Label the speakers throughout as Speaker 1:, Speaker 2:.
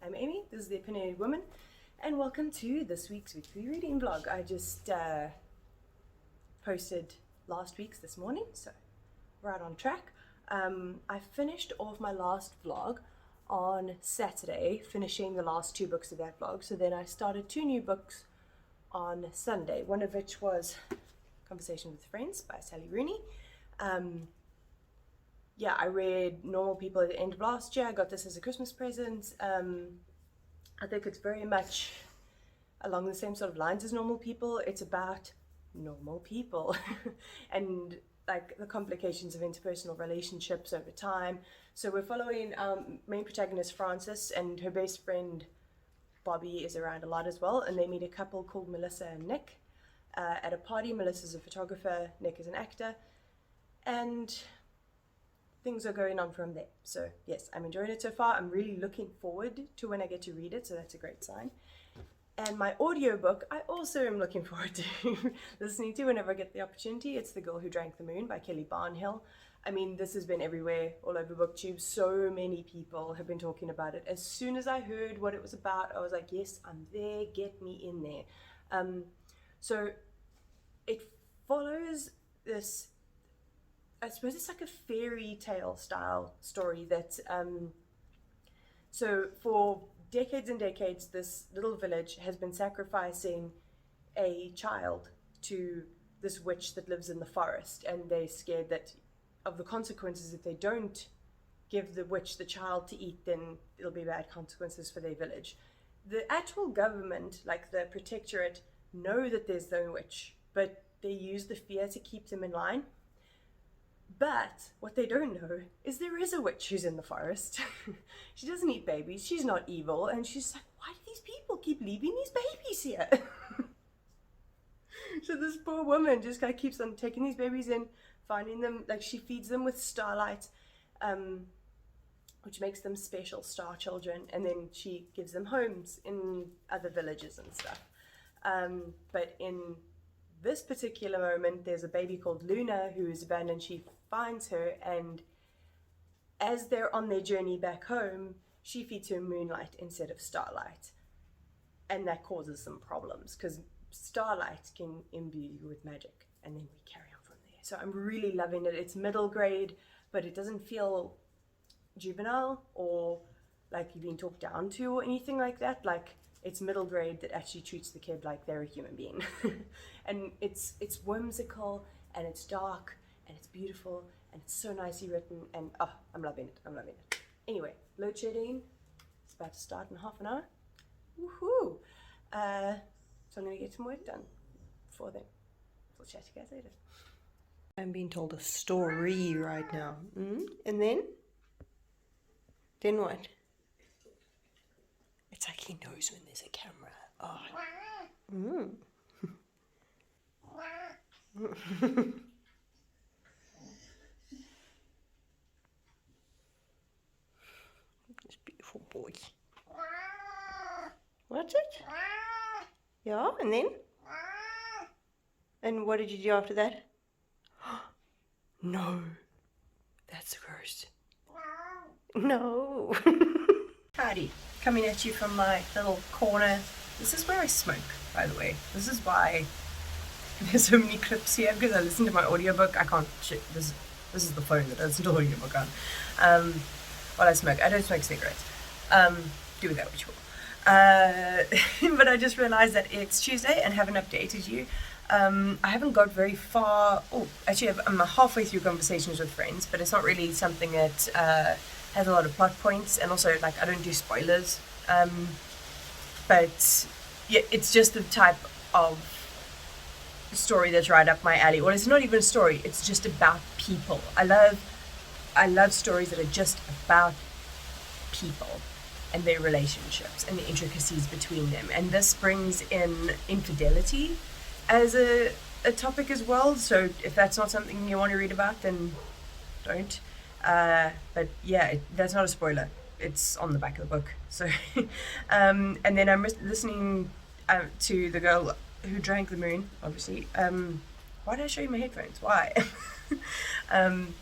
Speaker 1: I'm Amy, this is the Opinionated Woman, and welcome to this week's weekly reading vlog. I just posted last week's this morning, so right on track. I finished off my last vlog on Saturday, finishing the last 2 books of that vlog, so then I started 2 new books on Sunday, one of which was Conversation with Friends by Sally Rooney. Yeah, I read Normal People at the end of last year. I got this as a Christmas present. I think it's very much along the same sort of lines as Normal People. It's about normal people and like the complications of interpersonal relationships over time. So we're following main protagonist Frances, and her best friend Bobby is around a lot as well, and they meet a couple called Melissa and Nick at a party. Melissa's a photographer, Nick is an actor, and things are going on from there. So yes, I'm enjoying it so far. I'm really looking forward to when I get to read it, so that's a great sign. And my audiobook, I also am looking forward to listening to whenever I get the opportunity. It's The Girl Who Drank the Moon by Barnhill. I mean, this has been everywhere, all over BookTube. So many people have been talking about it. As soon as I heard what it was about, I was like, yes, I'm there, get me in there. So it follows this, I suppose it's like a fairy tale style story that, so for decades and decades, this little village has been sacrificing a child to this witch that lives in the forest, and they're scared that of the consequences. If they don't give the witch the child to eat, then it'll be bad consequences for their village. The actual government, like the protectorate, know that there's no witch, but they use the fear to keep them in line. But what they don't know is there is a witch who's in the forest. She doesn't eat babies, she's not evil, and she's like, why do these people keep leaving these babies here? So this poor woman just kind of keeps on taking these babies in, finding them, like she feeds them with starlight, which makes them special star children, and then she gives them homes in other villages and stuff. But in this particular moment, there's a baby called Luna who is abandoned. She finds her, and as they're on their journey back home, she feeds her moonlight instead of starlight, and that causes some problems because starlight can imbue you with magic, and then we carry on from there. So I'm really loving it. It's middle grade, but it doesn't feel juvenile or like you're being talked down to or anything like that. Like, it's middle grade that actually treats the kid like they're a human being. And it's whimsical, and it's dark, and it's beautiful, and it's so nicely written, and oh, I'm loving it, I'm loving it. Anyway, load shedding, it's about to start in half an hour. Woohoo! So I'm gonna get some work done before then. We'll chat to you guys later. I'm being told a story right now. And then what? It's like he knows when there's a camera. Oh. This beautiful boy. What's it? Yeah, and then? And what did you do after that? No. That's gross. No. Howdy. Coming at you from my little corner. This is where I smoke, by the way. This is why there's so many clips here, because I listen to my audiobook. I can't shit. This is the phone that I listen to the audiobook on. While I smoke. I don't smoke cigarettes. Do with that what you will. But I just realized that it's Tuesday and haven't updated you. I haven't got very far. Oh, actually, I'm halfway through Conversations with Friends, but it's not really something that has a lot of plot points, and also like I don't do spoilers. But yeah, it's just the type of story that's right up my alley. Well, it's not even a story, it's just about people. I love stories that are just about people and their relationships and the intricacies between them. And this brings in infidelity as a topic as well. So if that's not something you want to read about, then don't. But yeah, that's not a spoiler. It's on the back of the book. So, and then I'm listening to The Girl Who Drank the Moon, obviously. Why did I show you my headphones? Why? And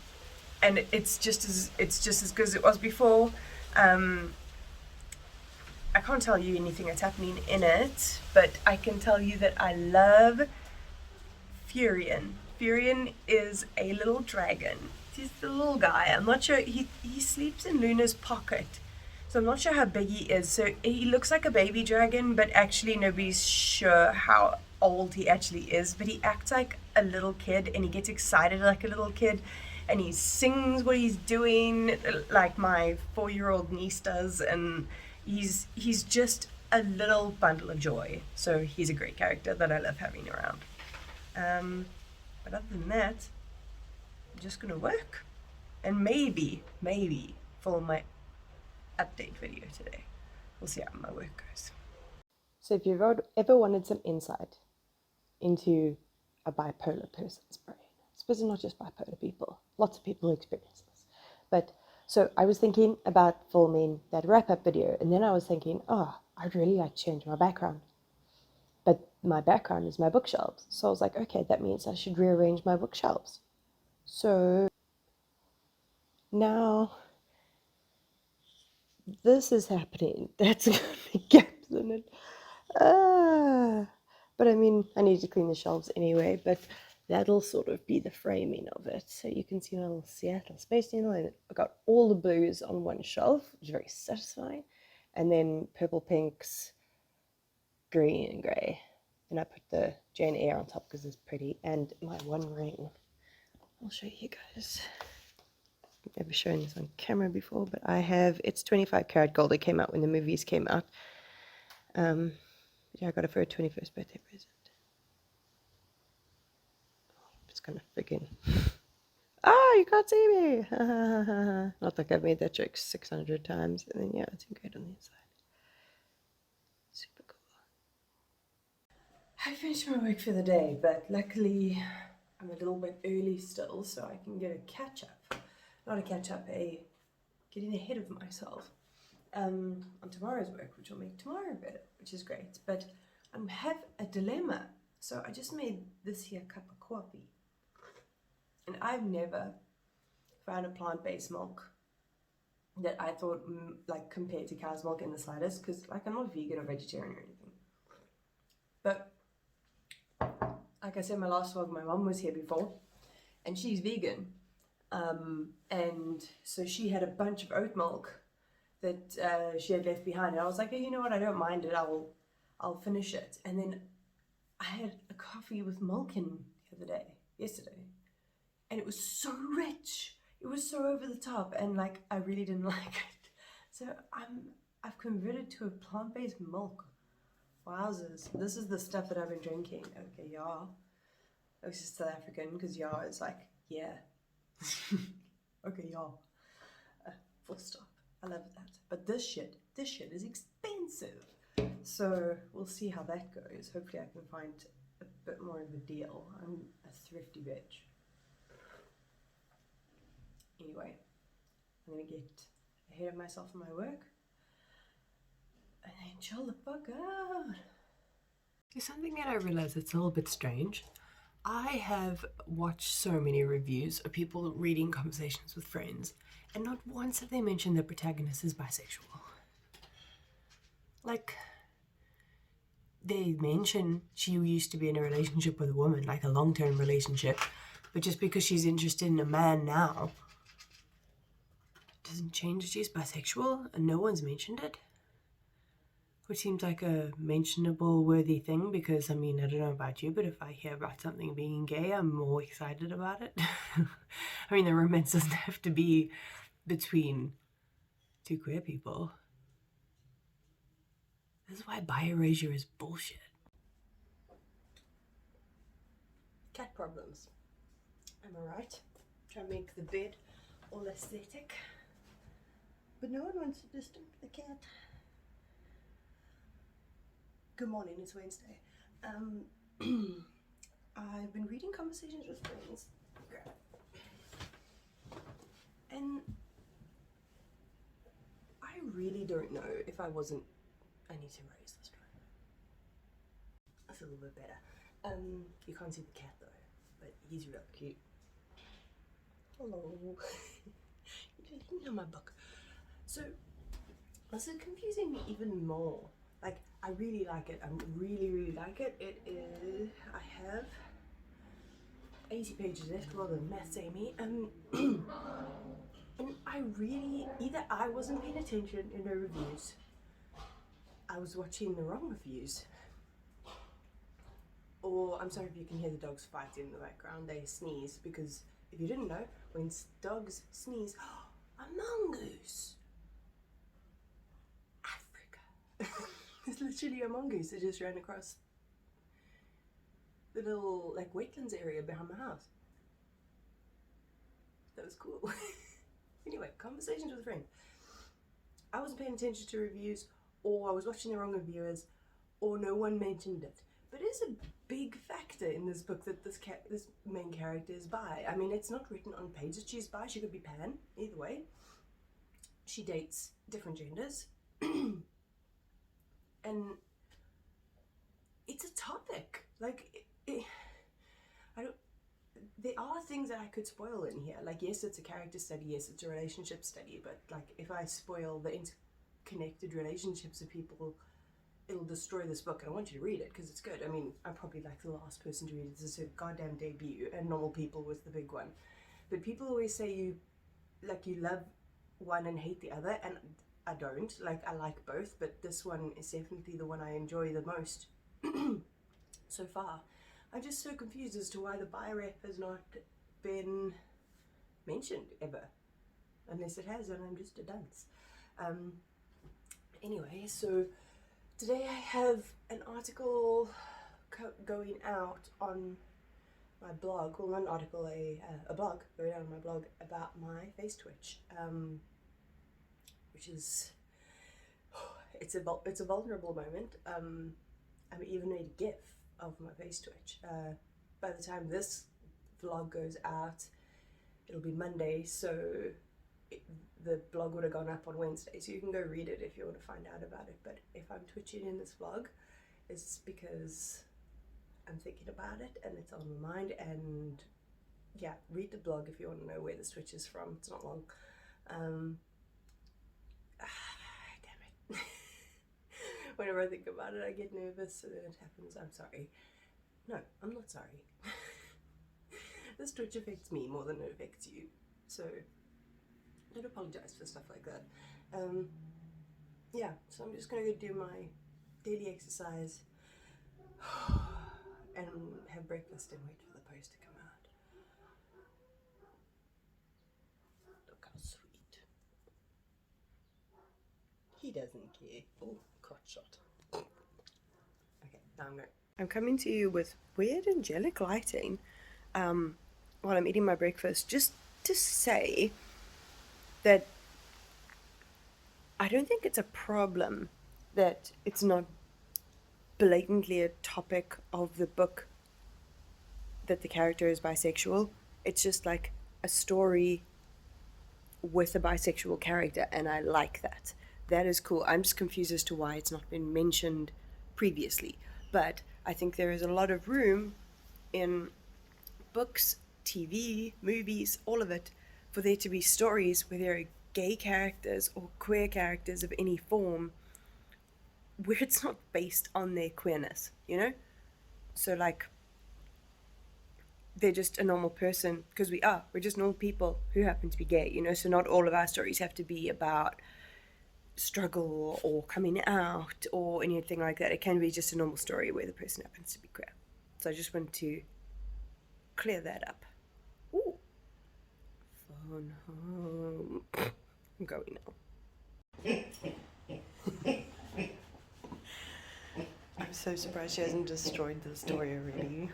Speaker 1: it's just as good as it was before. can't tell you anything that's happening in it, but I can tell you that I love Furion. Furion is a little dragon. He's the little guy. I'm not sure, he sleeps in Luna's pocket. So I'm not sure how big he is. So he looks like a baby dragon, but actually nobody's sure how old he actually is. But he acts like a little kid, and he gets excited like a little kid. And he sings what he's doing like my 4-year-old niece does. And he's just a little bundle of joy. So he's a great character that I love having around. But other than that, I'm just gonna work. And maybe film my update video today. We'll see how my work goes. So if you've ever wanted some insight into a bipolar person's brain, I suppose it's not just bipolar people, lots of people experience this. But so I was thinking about filming that wrap-up video, and then I was thinking, I'd really like to change my background. But my background is my bookshelves. So I was like, okay, that means I should rearrange my bookshelves. So now this is happening. That's going to be gaps in it. But I mean, I need to clean the shelves anyway, but that'll sort of be the framing of it. So you can see my little Seattle Space Needle, and I got all the blues on one shelf, which is very satisfying. And then purple, pinks, green, and grey. And I put the Jane Eyre on top because it's pretty. And my one ring. I'll show you guys. I've never shown this on camera before, but I have, it's 25 karat gold. It came out when the movies came out. Yeah, I got it for a 21st birthday present. It's kind of freaking. You can't see me. Not like I've made that joke 600 times. And then yeah, it's engraved on the inside. Super cool. I finished my work for the day, but luckily I'm a little bit early still, so I can get a catch up. Not a catch up, a getting ahead of myself on tomorrow's work, which will make tomorrow better, which is great. But I have a dilemma. So I just made this here cup of coffee, and I've never found a plant-based milk that I thought like compared to cow's milk in the slightest, because like I'm not vegan or vegetarian or anything. But like I said, my last vlog, my mom was here before, and she's vegan. And so she had a bunch of oat milk that she had left behind, and I was like, hey, you know what, I don't mind it, I'll finish it. And then I had a coffee with milk in the other day, yesterday, and it was so rich, it was so over the top, and like I really didn't like it. So I've converted to a plant-based milk. Wowzers, this is the stuff that I've been drinking. Okay, yeah, it's just South African, because yeah is like yeah. Okay, y'all. Full stop. I love that. But this shit is expensive. So we'll see how that goes. Hopefully I can find a bit more of a deal. I'm a thrifty bitch. Anyway, I'm gonna get ahead of myself in my work and then chill the fuck out. There's something that I realize that's a little bit strange. I have watched so many reviews of people reading Conversations with Friends, and not once have they mentioned the protagonist is bisexual. Like, they mention she used to be in a relationship with a woman, like a long-term relationship, but just because she's interested in a man now doesn't change that she's bisexual, and no one's mentioned it. Which seems like a mentionable worthy thing, because I mean, I don't know about you, but if I hear about something being gay, I'm more excited about it. I mean, the romance doesn't have to be between two queer people. This is why bi-erasure is bullshit. Cat problems. Am I right? Try to make the bed all aesthetic. But no one wants to disturb the cat. Good morning, it's Wednesday. I've been reading Conversations with Friends, and I really don't know if I need to raise this one. That's a little bit better. You can't see the cat though, but he's real cute. Hello. You're looking at my book. So This is confusing me even more. Like, I really like it. I really like it. It is, I have 80 pages left. Well done, maths, Amy. And I really, either I wasn't paying attention in the reviews, I was watching the wrong reviews, or I'm sorry if you can hear the dogs fighting in the background. They sneeze, because if you didn't know, when dogs sneeze, a mongoose. Africa. It's literally a mongoose that just ran across the little like wetlands area behind my house. That was cool. Anyway, conversations with friends. I wasn't paying attention to reviews, or I was watching the wrong reviewers, or no one mentioned it. But it is a big factor in this book that this main character is bi. I mean, it's not written on page that she's bi. She could be pan, either way. She dates different genders. And it's a topic. Like, there are things that I could spoil in here. Like, yes, it's a character study, yes, it's a relationship study, but like, if I spoil the interconnected relationships of people, it'll destroy this book. And I want you to read it because it's good. I mean, I'm probably like the last person to read it. This is a goddamn debut, and Normal People was the big one. But people always say you love one and hate the other, and I don't. Like, I like both, but this one is definitely the one I enjoy the most so far. I'm just so confused as to why the bi rep has not been mentioned ever, unless it has, and I'm just a dunce. Anyway, so today I have an article going out on my blog. Well, not an article, a blog going out on my blog about my face twitch, which is it's a vulnerable moment. I even made a GIF of my face twitch. By the time this vlog goes out, it'll be Monday, so the blog would have gone up on Wednesday, so you can go read it if you want to find out about it. But if I'm twitching in this vlog, it's because I'm thinking about it and it's on my mind. And yeah, read the blog if you want to know where this twitch is from. It's not long. Damn it. Whenever I think about it, I get nervous, and then it happens. I'm sorry. No, I'm not sorry. This twitch affects me more than it affects you, so don't apologize for stuff like that. Yeah, so I'm just gonna go do my daily exercise and have breakfast and wait for the post to come out. Look how sweet. He doesn't care. Oh, crotch shot. Okay, now I'm coming to you with weird angelic lighting while I'm eating my breakfast, just to say that I don't think it's a problem that it's not blatantly a topic of the book that the character is bisexual. It's just like a story with a bisexual character, and I like that. That is cool. I'm just confused as to why it's not been mentioned previously. But I think there is a lot of room in books, TV, movies, all of it, for there to be stories where there are gay characters or queer characters of any form where it's not based on their queerness, you know? So like, they're just a normal person, because we're just normal people who happen to be gay, you know? So not all of our stories have to be about struggle or coming out or anything like that. It can be just a normal story where the person happens to be queer. So I just want to clear that up. Ooh. Phone home. I'm going now. I'm so surprised she hasn't destroyed the story already.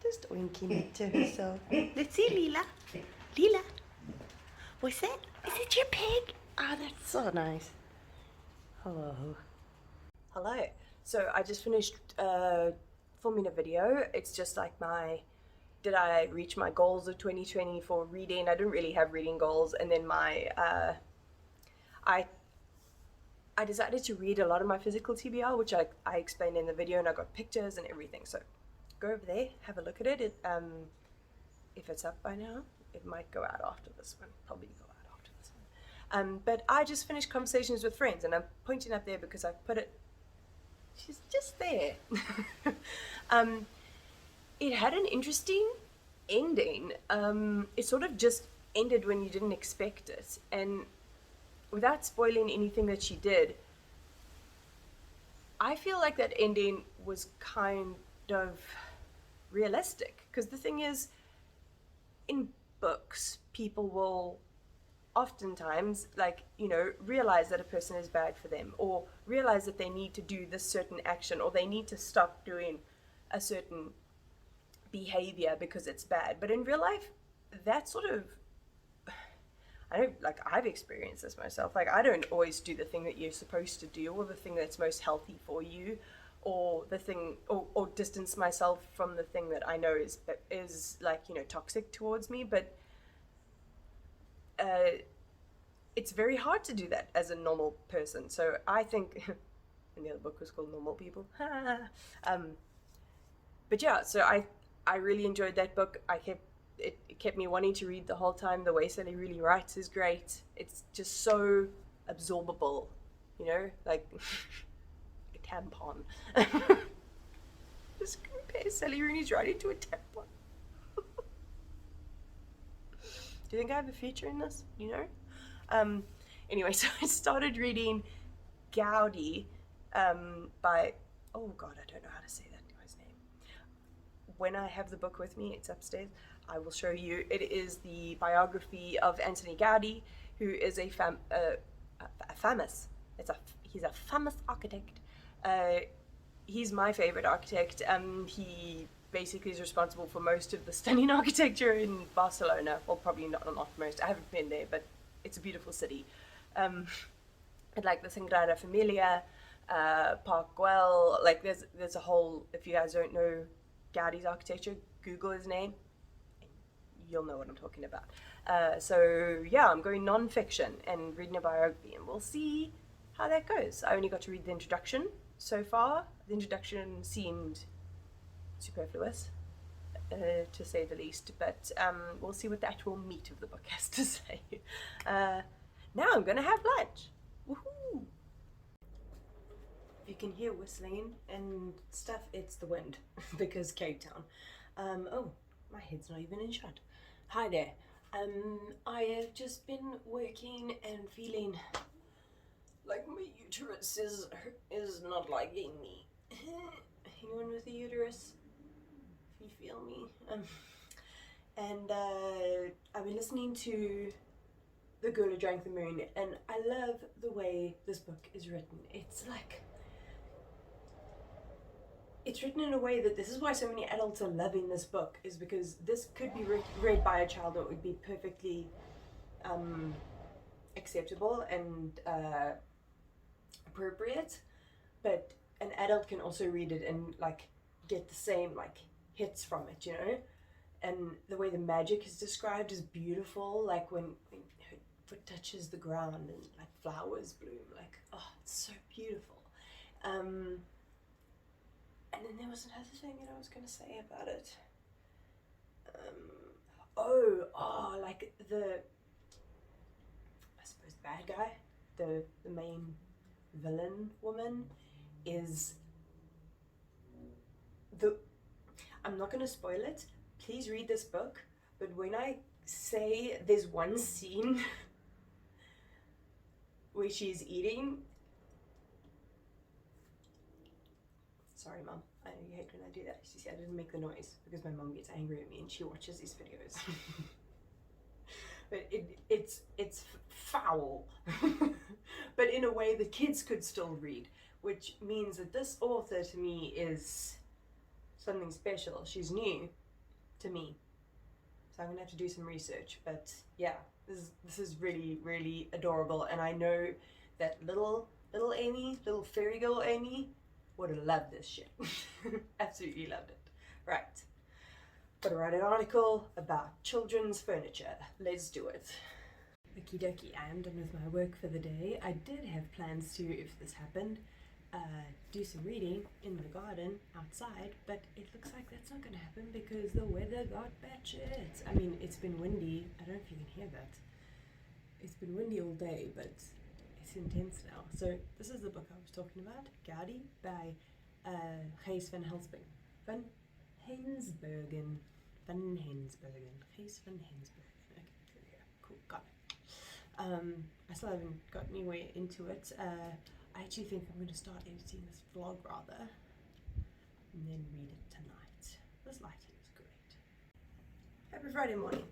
Speaker 1: Just winking it to herself. Let's see, Leela. Leela. What's that? Is it your pig? Oh, that's so nice. Hello. Hello. So I just finished filming a video. It's just like did I reach my goals of 2020 for reading? I didn't really have reading goals. And then I decided to read a lot of my physical TBR, which I explained in the video, and I got pictures and everything. So go over there, have a look at it. If it's up by now, it might go out after this one. Probably go out after this But I just finished Conversations with Friends, and I'm pointing up there because I put it, she's just there. It had an interesting ending. It sort of just ended when you didn't expect it. And without spoiling anything that she did, I feel like that ending was kind of realistic. Because the thing is, in books, people will oftentimes, like, you know, realize that a person is bad for them, or realize that they need to do this certain action, or they need to stop doing a certain behavior because it's bad. But in real life, that sort of, I've experienced this myself. Like, I don't always do the thing that you're supposed to do, or the thing that's most healthy for you, or the thing, or distance myself from the thing that I know is like, you know, toxic towards me. But it's very hard to do that as a normal person. So I think, and the other book was called Normal People. But yeah, so I really enjoyed that book. It kept me wanting to read the whole time. The way Sally Rooney writes is great. It's just so absorbable, you know, like a tampon. Just compare Sally Rooney's writing to a tampon. Do you think I have a feature in this? You know? Anyway, so I started reading Gaudi by, oh God, I don't know how to say that guy's name. When I have the book with me, it's upstairs, I will show you. It is the biography of Anthony Gaudi, who is he's a famous architect. He's my favorite architect. He basically is responsible for most of the stunning architecture in Barcelona. Well, probably not most. I haven't been there, but it's a beautiful city. And like the Sagrada Familia, Park Güell, like there's a whole, if you guys don't know Gaudi's architecture, Google his name, you'll know what I'm talking about. So yeah, I'm going non-fiction and reading a biography, and we'll see how that goes. I only got to read the introduction so far. The introduction seemed superfluous, to say the least, but we'll see what the actual meat of the book has to say. Now I'm gonna have lunch. Woohoo! If you can hear whistling and stuff, it's the wind because Cape Town. Oh, my head's not even in shot. Hi there. I have just been working and feeling like my uterus is not liking me. Anyone with a uterus? If you feel me. And I've been listening to The Girl Who Drank the Moon, and I love the way this book is written. It's like, it's written in a way that, this is why so many adults are loving this book, is because this could be read by a child that would be perfectly acceptable and appropriate, but an adult can also read it and like get the same like hits from it, you know. And the way the magic is described is beautiful, like when her foot touches the ground and like flowers bloom, like, oh, it's so beautiful. And then there was another thing that I was going to say about it. Like the, I suppose, bad guy, the main villain woman is I'm not going to spoil it. Please read this book. But when I say there's one scene where she's eating, sorry, Mom. I know you hate when I do that. You see, I didn't make the noise because my mom gets angry at me and she watches these videos. But it's foul, but in a way that kids could still read, which means that this author to me is something special. She's new to me, so I'm gonna have to do some research. But yeah, this is really, really adorable, and I know that little Amy, little fairy girl Amy, would have loved this shit. Absolutely loved it. Right. Gotta write an article about children's furniture. Let's do it. Okie dokie, I am done with my work for the day. I did have plans to, if this happened, do some reading in the garden outside, but it looks like that's not gonna happen because the weather got batshit. I mean, it's been windy. I don't know if you can hear that. it's been windy all day, but it's intense now. So this is the book I was talking about, Gaudi by Gijs van Hensbergen. Van Hensbergen. Gijs van Hensbergen. Okay, there we go. Cool, got it. I still haven't got anywhere into it. I actually think I'm going to start editing this vlog rather, and then read it tonight. This lighting is great. Happy Friday morning.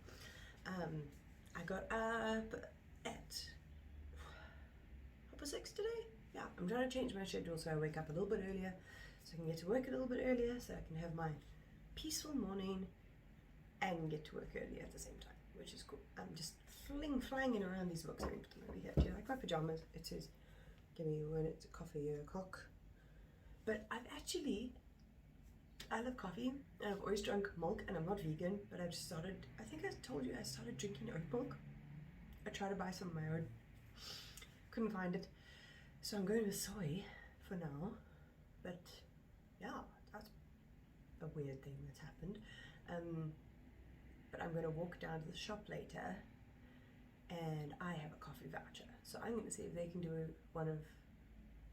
Speaker 1: I got up at 6:30 today. Yeah, I'm trying to change my schedule so I wake up a little bit earlier, so I can get to work a little bit earlier, so I can have my peaceful morning and get to work earlier at the same time, which is cool. I'm just flanging around these books. I need to put them over here. Do you like my pajamas? It says, give me a minute to coffee a cock. But I love coffee, and I've always drunk milk, and I'm not vegan, but I've started, I think I told you, I started drinking oat milk. I tried to buy some of my own, couldn't find it, so I'm going with soy for now. But yeah, that's a weird thing that's happened. But I'm going to walk down to the shop later, and I have a coffee voucher, so I'm going to see if they can do one of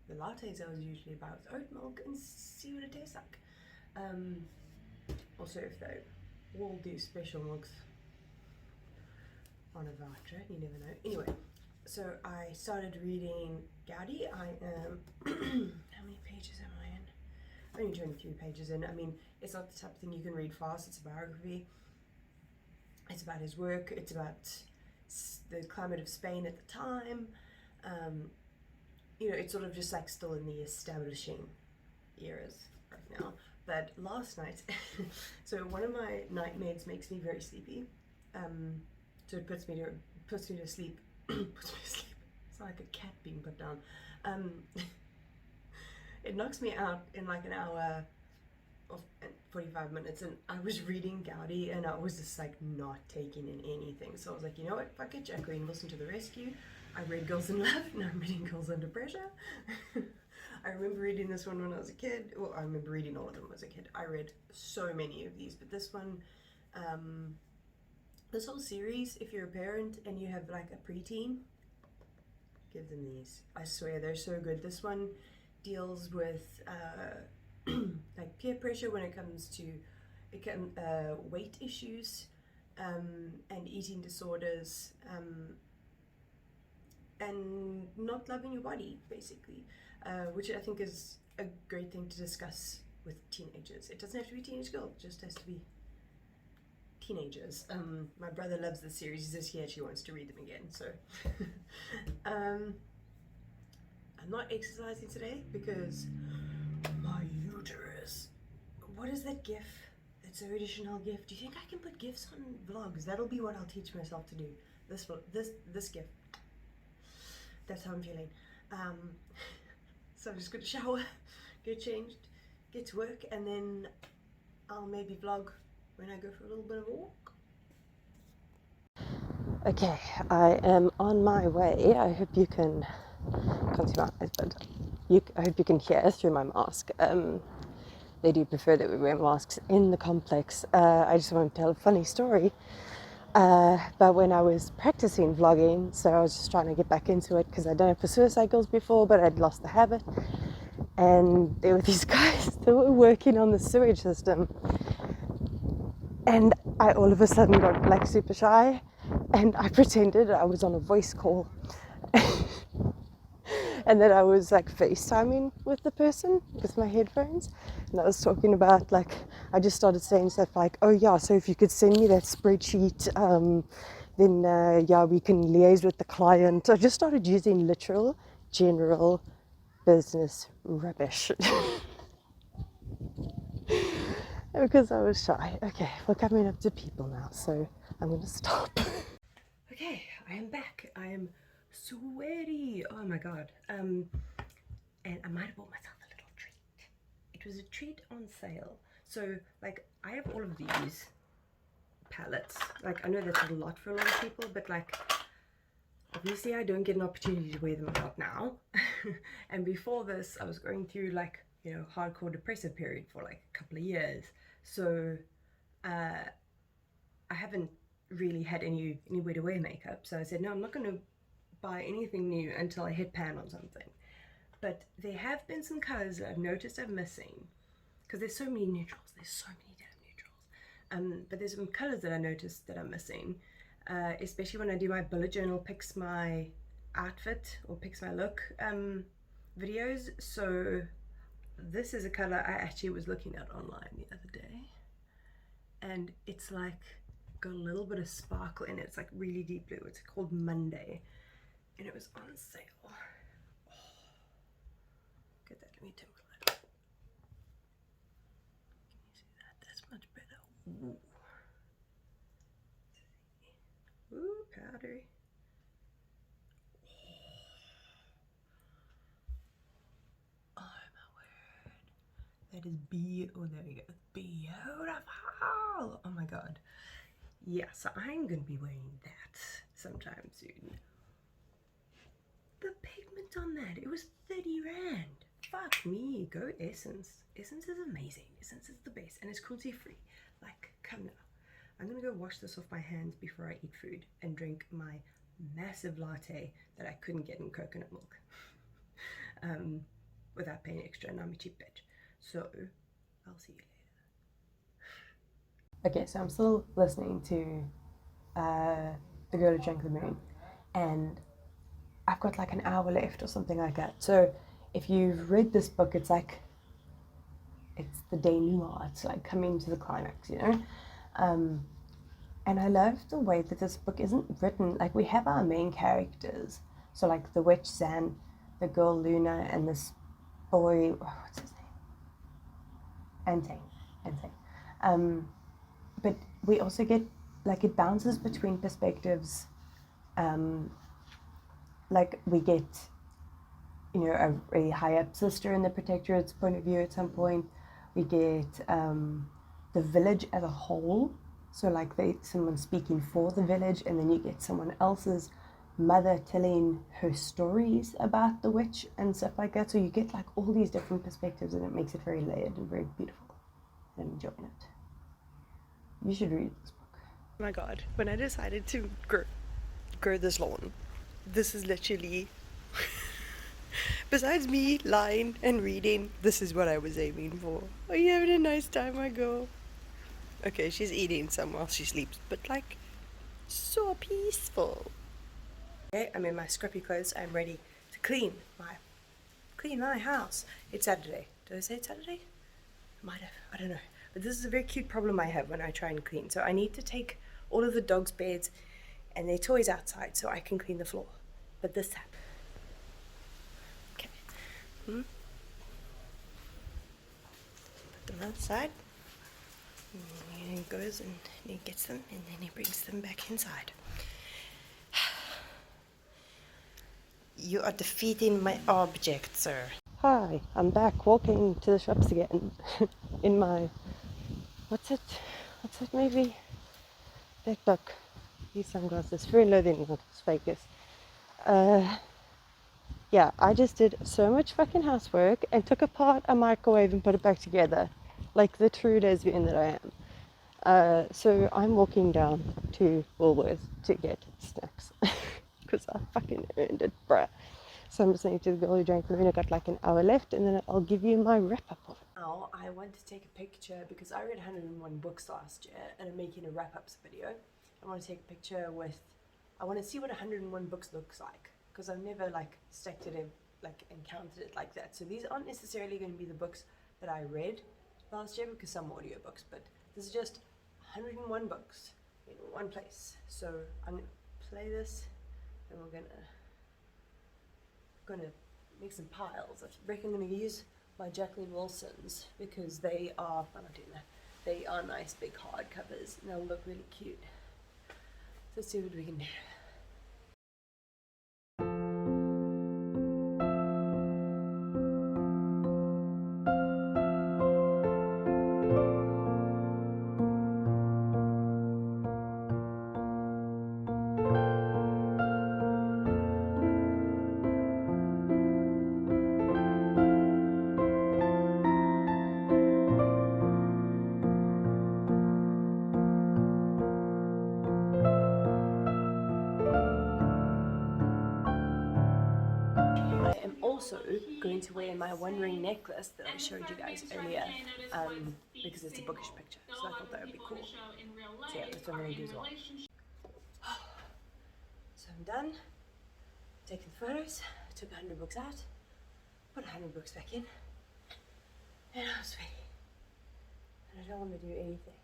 Speaker 1: the lattes I was usually about with oat milk and see what it tastes like. Also, if they will do special milks on a voucher, you never know. Anyway, so I started reading Gaudi. I am how many pages am I in? Only 23 pages in. I mean, it's not the type of thing you can read fast. It's a biography. It's about his work. It's about the climate of Spain at the time. You know, it's sort of just like still in the establishing eras right now. But last night, so one of my night meds makes me very sleepy. So it puts me to sleep. Puts me to sleep. It's like a cat being put down. It knocks me out in like an hour of 45 minutes, and I was reading Gaudi, and I was just like not taking in anything. So I was like, you know what? Fuck it, Jacqueline, listen to the rescue. I read Girls in Love, now I'm reading Girls Under Pressure. I remember reading this one when I was a kid. Well, I remember reading all of them as a kid. I read so many of these, but this one, this whole series, if you're a parent and you have like a preteen, give them these. I swear, they're so good. This one deals with like peer pressure when it comes to weight issues and eating disorders, and not loving your body, basically, which I think is a great thing to discuss with teenagers. It doesn't have to be teenage girls, it just has to be teenagers. My brother loves the series. This year she wants to read them again, so I'm not exercising today because my uterus. What is that gif? It's a traditional gif. Do you think I can put gifs on vlogs? That'll be what I'll teach myself to do. This gif. That's how I'm feeling. So I'm just gonna shower, get changed, get to work, and then I'll maybe vlog when I go for a little bit of a walk. Okay, I am on my way. I hope you can't see my eyes, but I hope you can hear through my mask. They do prefer that we wear masks in the complex. I just want to tell a funny story. But when I was practicing vlogging, so I was just trying to get back into it because I'd done it for suicide girls before, but I'd lost the habit. And there were these guys that were working on the sewage system. And I all of a sudden got like super shy, and I pretended I was on a voice call. And then I was like FaceTiming with the person with my headphones, and I was talking about like, I just started saying stuff like, oh yeah, so if you could send me that spreadsheet, then yeah, we can liaise with the client. I just started using literal general business rubbish because I was shy. Okay, we're coming up to people now, so I'm gonna stop. Okay, I am back. I am sweaty. Oh my god. And I might have bought myself a little treat. It was a treat on sale. So like, I have all of these palettes. Like, I know that's a lot for a lot of people, but like, obviously I don't get an opportunity to wear them a lot now. And before this, I was going through like, you know, hardcore depressive period for like a couple of years. So I haven't really had anywhere to wear makeup. So I said, no, I'm not going to buy anything new until I hit pan on something. But there have been some colors that I've noticed I'm missing, because there's so many neutrals. There's so many damn neutrals. But there's some colors that I noticed that I'm missing, especially when I do my bullet journal picks my outfit or picks my look videos. So this is a color I actually was looking at online the other day, and it's like got a little bit of sparkle in it. It's like really deep blue. It's called Monday, and it was on sale. Oh, get that. Let me turn my light on. Can you see that? That's much better. Ooh, ooh, powdery. Oh my word, that is there we go. Beautiful. Oh my god. Yeah, so I'm gonna be wearing that sometime soon. The pigment on that, it was 30 rand. Fuck me, go Essence. Essence is amazing. Essence is the best, and it's cruelty free. Like, come now. I'm gonna go wash this off my hands before I eat food and drink my massive latte that I couldn't get in coconut milk without paying extra, and I'm a cheap bitch. So I'll see you later. Okay, so I'm still listening to The Girl Who Drank the Moon, and I've got like an hour left or something like that. So if you've read this book, it's like, it's the denouement. It's like coming to the climax, you know? And I love the way that this book isn't written, like we have our main characters. So like the witch Zan, the girl Luna, and this boy, what's his name? Antane. But we also get, like, it bounces between perspectives. Like we get, you know, a really high up sister in the protectorate's point of view at some point. We get the village as a whole. So like someone speaking for the village, and then you get someone else's mother telling her stories about the witch and stuff like that. So you get like all these different perspectives, and it makes it very layered and very beautiful. I'm enjoying it. You should read this book. Oh my god, when I decided to grow this lawn, this is literally, besides me lying and reading, this is what I was aiming for. Are you having a nice time, my girl? Okay, she's eating some while she sleeps, but like, so peaceful. Okay, I'm in my scruffy clothes. I'm ready to clean my house. It's Saturday. Did I say it's Saturday? I might have, I don't know. But this is a very cute problem I have when I try and clean. So I need to take all of the dogs' beds and their toys outside so I can clean the floor. But this time. Okay. Put them outside. And he goes and he gets them, and then he brings them back inside. You are defeating my object, sir. Hi, I'm back walking to the shops again in my, what's it maybe? That book. These sunglasses, Fear and Loathing in Las Vegas. Yeah, I just did so much fucking housework and took apart a microwave and put it back together, like the true lesbian that I am. So I'm walking down to Woolworths to get snacks, because I fucking earned it, bruh. So I'm listening to The Girl Who Drank the Moon. I got like an hour left, and then I'll give you my wrap-up of it. Now, I want to take a picture, because I read 101 books last year, and I'm making a wrap-ups video. I want to take a picture with, I want to see what 101 books looks like, because I've never like stacked it, like encountered it like that. So these aren't necessarily going to be the books that I read last year, because some audiobooks, but this is just 101 books in one place. So I'm going to play this, and we're gonna make some piles. I reckon I'm gonna use my Jacqueline Wilsons, because they are, I'm not doing that, they are nice big hardcovers and they'll look really cute. So let's see what we can do. to wear my one ring necklace that I showed you guys earlier, because it's a bookish picture, so I thought that would be cool. So yeah, that's what I'm going to do as well. So I'm done taking the photos, took 100 books out, put 100 books back in, and I'm sweaty. And I don't want to do anything.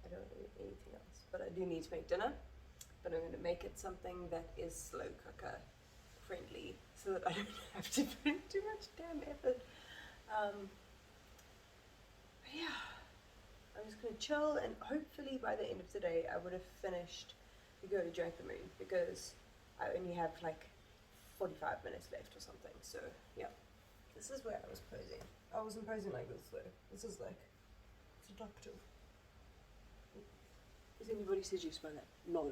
Speaker 1: I don't want to do anything else, but I do need to make dinner. But I'm going to make it something that is slow cooker friendly, so that I don't have to put in too much damn effort. But yeah, I'm just going to chill, and hopefully by the end of today I would have finished the Gaudi Drank the Moon, because I only have like 45 minutes left or something. So yeah, this is where I was posing. I wasn't posing like this though. This is like seductive. Has anybody seduced by that? No.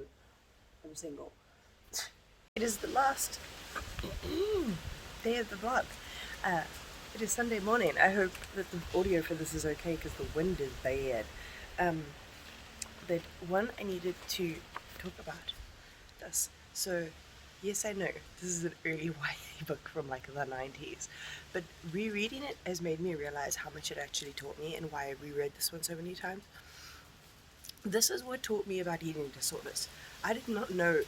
Speaker 1: I'm single. It is the last day of the vlog. It is Sunday morning. I hope that the audio for this is okay because the wind is bad. But one, I needed to talk about this. So, yes, I know this is an early YA book from like the 90s, but rereading it has made me realize how much it actually taught me and why I reread this one so many times. This is what taught me about eating disorders. I did not know,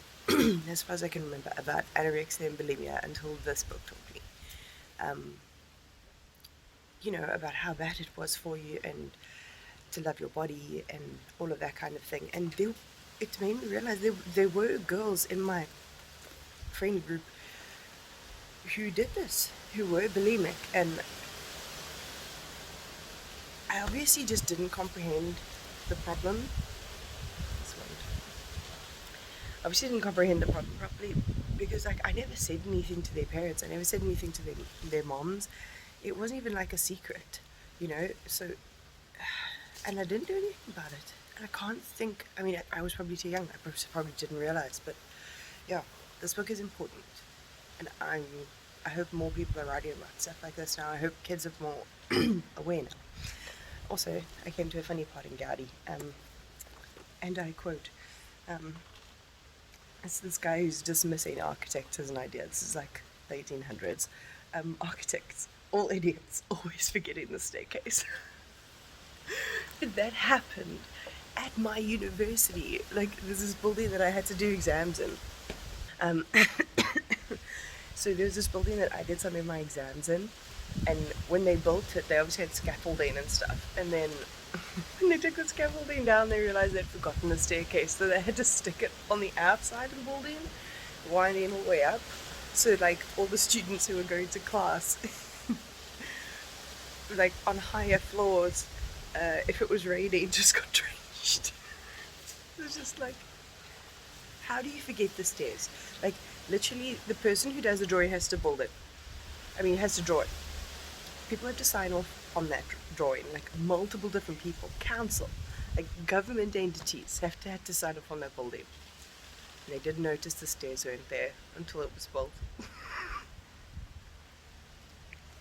Speaker 1: as far as I can remember, about anorexia and bulimia until this book taught me. You know, about how bad it was for you and to love your body and all of that kind of thing. And it made me realize there were girls in my friend group who did this, who were bulimic, and I obviously just didn't comprehend the problem. Obviously didn't comprehend the problem properly, because like I never said anything to their parents, I never said anything to their moms. It wasn't even like a secret, you know. So, and I didn't do anything about it, and I can't think, I mean, I was probably too young, I probably didn't realize, but yeah, this book is important, and I hope more people are writing about stuff like this now. I hope kids are more aware now. Also, I came to a funny part in Gaudi, and I quote, it's this guy who's dismissing architects as an idea. This is like the 1800s. Architects, all idiots, always forgetting the staircase. But that happened at my university. Like, there's this building that I had to do exams in. So there's this building that I did some of my exams in, and when they built it, they obviously had scaffolding and stuff, and then when they took the scaffolding down, they realized they'd forgotten the staircase, so they had to stick it on the outside of the building, winding all the way up, so like all the students who were going to class, like on higher floors, if it was raining, just got drenched. It was just like, how do you forget the stairs? Like, literally, the person who does the drawing has to build it. I mean, has to draw it. People have to sign off on that drawing, like multiple different people, council, like government entities have to sign off on that building. And they didn't notice the stairs weren't there until it was built.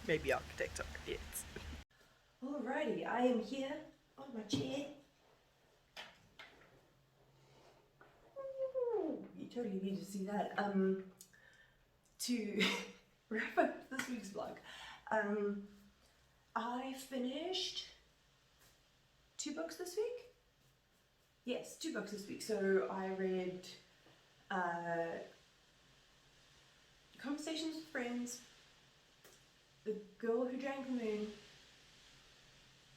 Speaker 1: Maybe architects are idiots. Alrighty, I am here on my chair. Ooh, you totally need to see that. To wrap up this week's vlog, I finished 2 books this week. Yes, 2 books this week. So I read Conversations with Friends, The Girl Who Drank the Moon,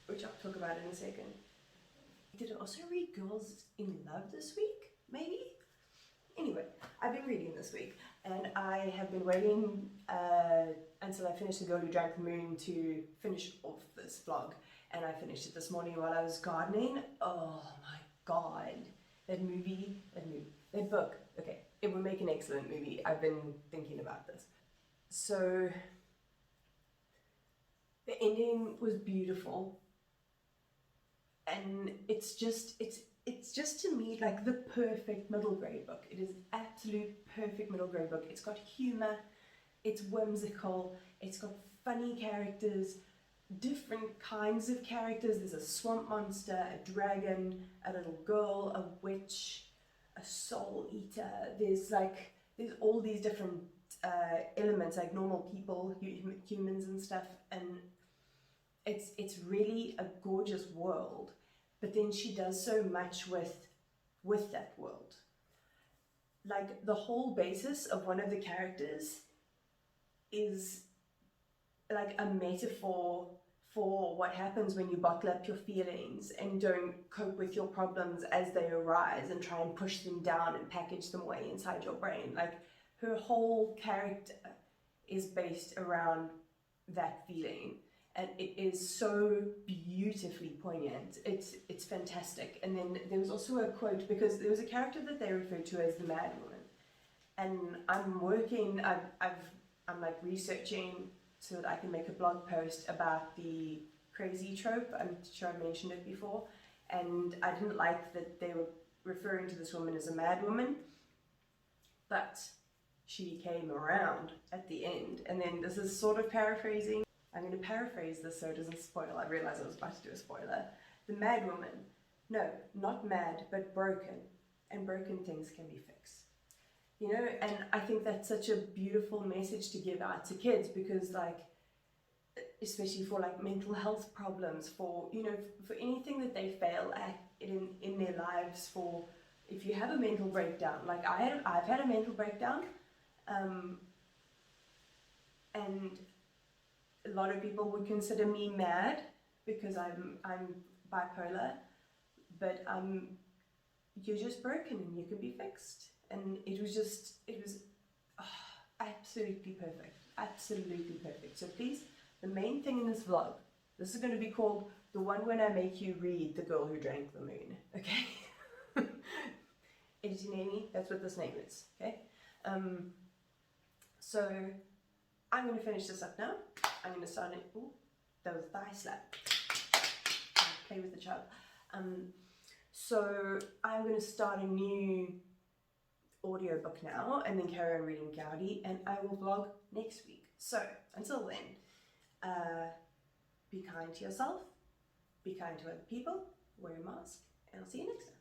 Speaker 1: which I'll talk about in a second. Did I also read Girls in Love this week? Maybe? Anyway, I've been reading this week, and I have been waiting until I finished The Girl Who Drank the Moon to finish off this vlog, and I finished it this morning while I was gardening. Oh my god, that book, okay, it would make an excellent movie. I've been thinking about this. So, the ending was beautiful, and it's just to me like the perfect middle grade book. It is absolute perfect middle grade book. It's got humor, it's whimsical, it's got funny characters, different kinds of characters. There's a swamp monster, a dragon, a little girl, a witch, a soul eater. There's all these different elements like normal people, humans and stuff, and it's really a gorgeous world. But then she does so much with that world. Like the whole basis of one of the characters is like a metaphor for what happens when you bottle up your feelings and don't cope with your problems as they arise and try and push them down and package them away inside your brain. Like her whole character is based around that feeling, and it is so beautifully poignant. It's fantastic. And then there was also a quote, because there was a character that they referred to as the Mad Woman, and I'm like researching so that I can make a blog post about the crazy trope. I'm sure I mentioned it before, and I didn't like that they were referring to this woman as a mad woman, but she came around at the end. And then this is sort of paraphrasing. I'm going to paraphrase this so it doesn't spoil. I realized I was about to do a spoiler. The mad woman, no, not mad, but broken, and broken things can be fixed. You know, and I think that's such a beautiful message to give out to kids, because like, especially for like mental health problems, for, you know, for anything that they fail at in their lives, for if you have a mental breakdown, like I've had a mental breakdown, and a lot of people would consider me mad because I'm bipolar, but you're just broken and you can be fixed. And it was absolutely perfect. So please, the main thing in this vlog, this is going to be called the one when I make you read The Girl Who Drank the Moon, okay? Editing Amy, that's what this name is, okay? So I'm going to finish this up now. I'm going to start it. Ooh, that was a thigh slap. Play with the child. So I'm going to start a new audiobook now, and then carry on reading Gaudi, and I will vlog next week. So until then, be kind to yourself, be kind to other people, wear a mask, and I'll see you next time.